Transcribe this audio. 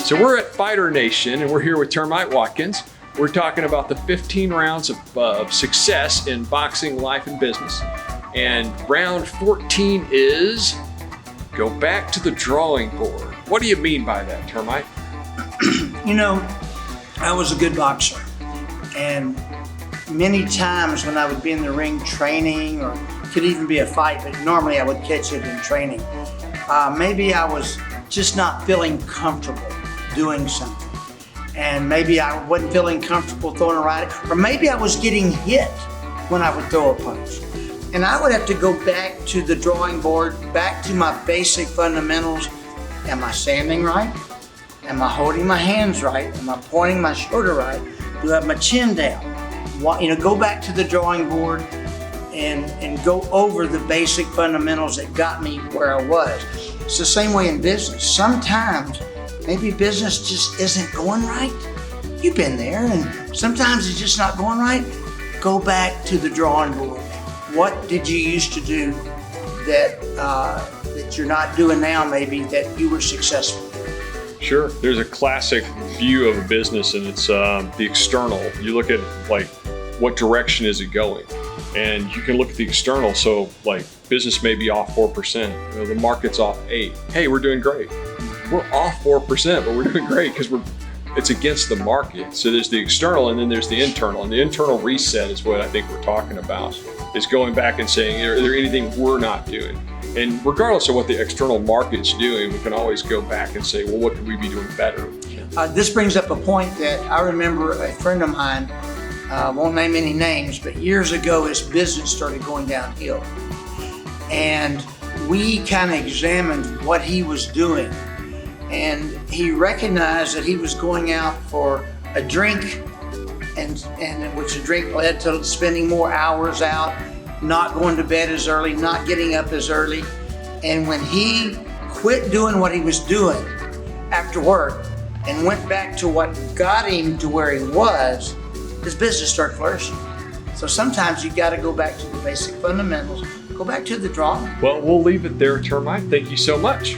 So we're at Fighter Nation and we're here with Termite Watkins. We're talking about the 15 rounds of success in boxing, life, and business. And round 14 is go back to the drawing board. What do you mean by that, Termite? You know, I was a good boxer, and many times when I would be in the ring training, or could even be a fight, but normally I would catch it in training. Maybe I was just not feeling comfortable doing something, and maybe I wasn't feeling comfortable throwing a right, or maybe I was getting hit when I would throw a punch. And I would have to go back to the drawing board, back to my basic fundamentals. Am I standing right? Am I holding my hands right? Am I pointing my shoulder right? Do I have my chin down? Go back to the drawing board and go over the basic fundamentals that got me where I was. It's the same way in business. Sometimes maybe business just isn't going right. You've been there, and sometimes it's just not going right. Go back to the drawing board. What did you used to do that you're not doing now, maybe, that you were successful? Sure. There's a classic view of a business, and it's the external. You look at like what direction is it going, and you can look at the external. So like business may be off 4%. The market's off 8%. Hey, we're doing great. We're off 4%, but we're doing great because it's against the market. So there's the external, and then there's the internal. And the internal reset is what I think we're talking about, is going back and saying, is there anything we're not doing? And regardless of what the external market's doing, we can always go back and say, well, what could we be doing better? This brings up a point that I remember a friend of mine, won't name any names, but years ago his business started going downhill. And we kind of examined what he was doing. And he recognized that he was going out for a drink, and which a drink led to spending more hours out, not going to bed as early, not getting up as early. And when he quit doing what he was doing after work and went back to what got him to where he was, his business started flourishing. So sometimes you got to go back to the basic fundamentals, go back to the drawing. Well, we'll leave it there, Termite. Thank you so much.